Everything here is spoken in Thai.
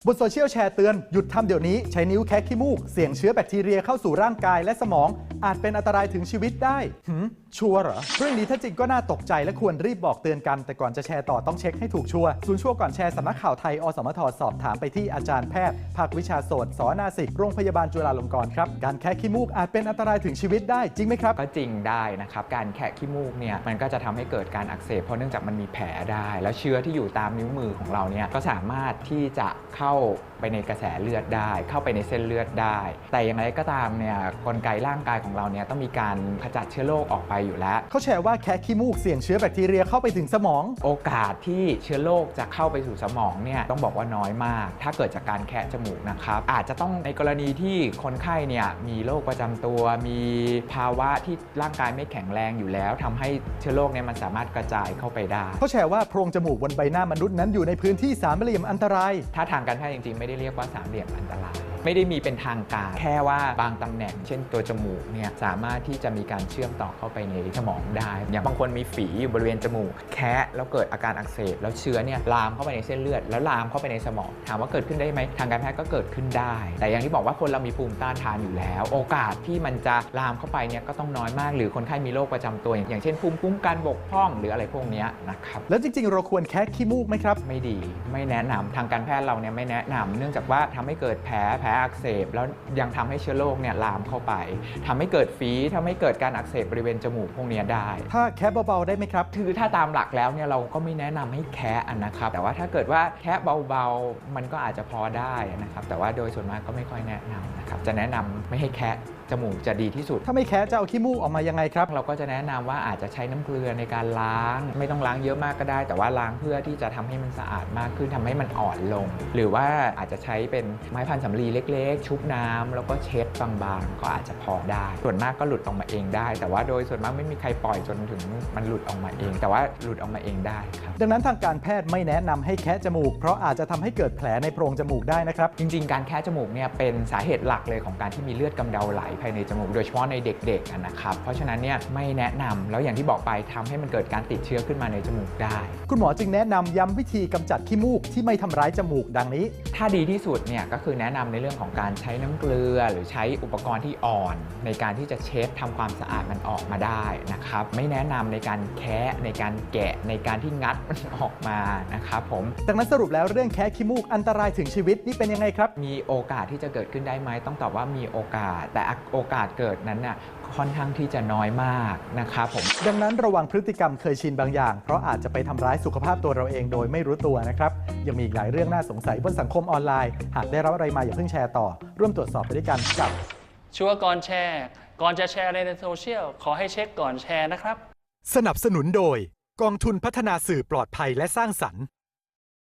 บนโซเชียลแชร์เตือนหยุดทำเดี๋ยวนี้ใช้นิ้วแคะขี้มูกเสี่ยงเชื้อแบคทีเรียเข้าสู่ร่างกายและสมองอาจเป็นอันตรายถึงชีวิตได้ชัวร์เหรอเรื่องนี้ถ้าจริงก็น่าตกใจและควรรีบบอกเตือนกันแต่ก่อนจะแชร์ต่อต้องเช็คให้ถูกชัวร์ศูนย์ชัวร์ก่อนแชร์สำนักข่าวไทยอสมทสอบถามไปที่อาจารย์แพทย์ภาควิชาโสตสนาสิกโรงพยาบาลจุฬาลงกรณ์ครับการแคะขี้มูกอาจเป็นอันตรายถึงชีวิตได้จริงไหมครับก็จริงได้นะครับการแคะขี้มูกเนี่ยมันก็จะทำให้เกิดการอักเสบเพราะเนื่องจากมันมีแผลได้แล้วเชื้อที่อยู่ตามนิ้วมือของเราเนี่ยก็สามารถที่จะเข้าไปในกระแสเลือดได้เข้าไปในเส้นเลือดได้แต่อย่างไรก็ตามเนี่ยกลไกร่างกายของเราเนี่ยต้องมีการขจัดเชื้อโรคออกไปอยู่แล้วเขาแชร์ว่าแคะขี้มูกเสี่ยงเชื้อแบคทีเรียเข้าไปถึงสมองโอกาสที่เชื้อโรคจะเข้าไปสู่สมองเนี่ยต้องบอกว่าน้อยมากถ้าเกิดจากการแคะจมูกนะครับอาจจะต้องในกรณีที่คนไข้เนี่ยมีโรคประจำตัวมีภาวะที่ร่างกายไม่แข็งแรงอยู่แล้วทำให้เชื้อโรคเนี่ยมันสามารถกระจายเข้าไปได้เขาแชร์ว่าโพรงจมูกบนใบหน้ามนุษย์นั้นอยู่ในพื้นที่สามเหลี่ยมอันตรายถ้าทางการแพทย์จริงๆไม่ได้เรียกว่าสามเหลี่ยมอันตรายไม่ได้มีเป็นทางการแค่ว่าบางตำแหน่งเช่นตัวจมูกเนี่ยสามารถที่จะมีการเชื่อมต่อเข้าไปในสมองได้อย่างบางคนมีฝีอยู่บริเวณจมูกแคะแล้วเกิดอาการอักเสบแล้วเชื้อเนี่ยลามเข้าไปในเส้นเลือดแล้วลามเข้าไปในสมองถามว่าเกิดขึ้นได้ไหมทางการแพทย์ก็เกิดขึ้นได้แต่อย่างที่บอกว่าคนเรามีภูมิต้านทานอยู่แล้วโอกาสที่มันจะลามเข้าไปเนี่ยก็ต้องน้อยมากหรือคนไข้มีโรคประจำตัวอย่างเช่นภูมิคุ้มกันบกพร่องหรืออะไรพวกนี้นะครับแล้วจริงๆเราควรแคะขี้มูกไหมครับไม่ดีไม่แนะนำทางการแพทย์เราเนี่ยไม่แนะนำเนื่องจากว่าทำให้เกิดแผลอักเสบแล้วยังทำให้เชื้อโรคเนี่ยลามเข้าไปทำให้เกิดฝีทำให้เกิดการอักเสบบริเวณจมูกพวกนี้ได้ถ้าแคะเบาๆได้ไหมครับคือถ้าตามหลักแล้วเนี่ยเราก็ไม่แนะนำให้แคะนะครับแต่ว่าถ้าเกิดว่าแคะเบาๆมันก็อาจจะพอได้นะครับแต่ว่าโดยส่วนมากก็ไม่ค่อยแนะนำนะครับจะแนะนำไม่ให้แคะจมูกจะดีที่สุดถ้าไม่แคะจะเอาขี้มูกออกมายังไงครับเราก็จะแนะนำว่าอาจจะใช้น้ำเกลือในการล้างไม่ต้องล้างเยอะมากก็ได้แต่ว่าล้างเพื่อที่จะทำให้มันสะอาดมากขึ้นทำให้มันอ่อนลงหรือว่าอาจจะใช้เป็นไม้พันสำลีเล็กๆชุบน้ำแล้วก็เช็ดบางๆก็อาจจะพอได้ส่วนมากก็หลุดออกมาเองได้แต่ว่าโดยส่วนมากไม่มีใครปล่อยจนถึงมันหลุดออกมาเองแต่ว่าหลุดออกมาเองได้ครับดังนั้นทางการแพทย์ไม่แนะนำให้แคะจมูกเพราะอาจจะทำให้เกิดแผลในโพรงจมูกได้นะครับจริงๆการแคะจมูกเนี่ยเป็นสาเหตุหลักเลยของการที่มีเลือดกำเดาไหลภายในจมูกโดยเฉพาะในเด็กๆนะครับเพราะฉะนั้นเนี่ยไม่แนะนำแล้วอย่างที่บอกไปทำให้มันเกิดการติดเชื้อขึ้นมาในจมูกได้คุณหมอจึงแนะนำย้ำวิธีกำจัดขี้มูกที่ไม่ทำร้ายจมูกดังนี้ถ้าดีที่สุดเนี่ยก็คือแนะนำในเรื่องของการใช้น้ำเกลือหรือใช้อุปกรณ์ที่อ่อนในการที่จะเช็ดทำความสะอาดมันออกมาได้นะครับไม่แนะนำในการแคะในการแกะในการที่งัดมันออกมานะครับผมดังนั้นสรุปแล้วเรื่องแคะขี้มูกอันตรายถึงชีวิตนี่เป็นยังไงครับมีโอกาสที่จะเกิดขึ้นได้ไหมต้องตอบว่ามีโอกาสแต่โอกาสเกิดนั้นน่ะค่อนข้างที่จะน้อยมากนะครับผมดังนั้นระวังพฤติกรรมเคยชินบางอย่างเพราะอาจจะไปทำร้ายสุขภาพตัวเราเองโดยไม่รู้ตัวนะครับยังมีอีกหลายเรื่องน่าสงสัยบนสังคมออนไลน์หากได้รับอะไรมาอย่าเพิ่งแชร์ต่อร่วมตรวจสอบไปด้วยกันกับชัวร์ก่อนแชร์ก่อนจะแชร์ในโซเชียลขอให้เช็คก่อนแชร์นะครับสนับสนุนโดยกองทุนพัฒนาสื่อปลอดภัยและสร้างสรรค์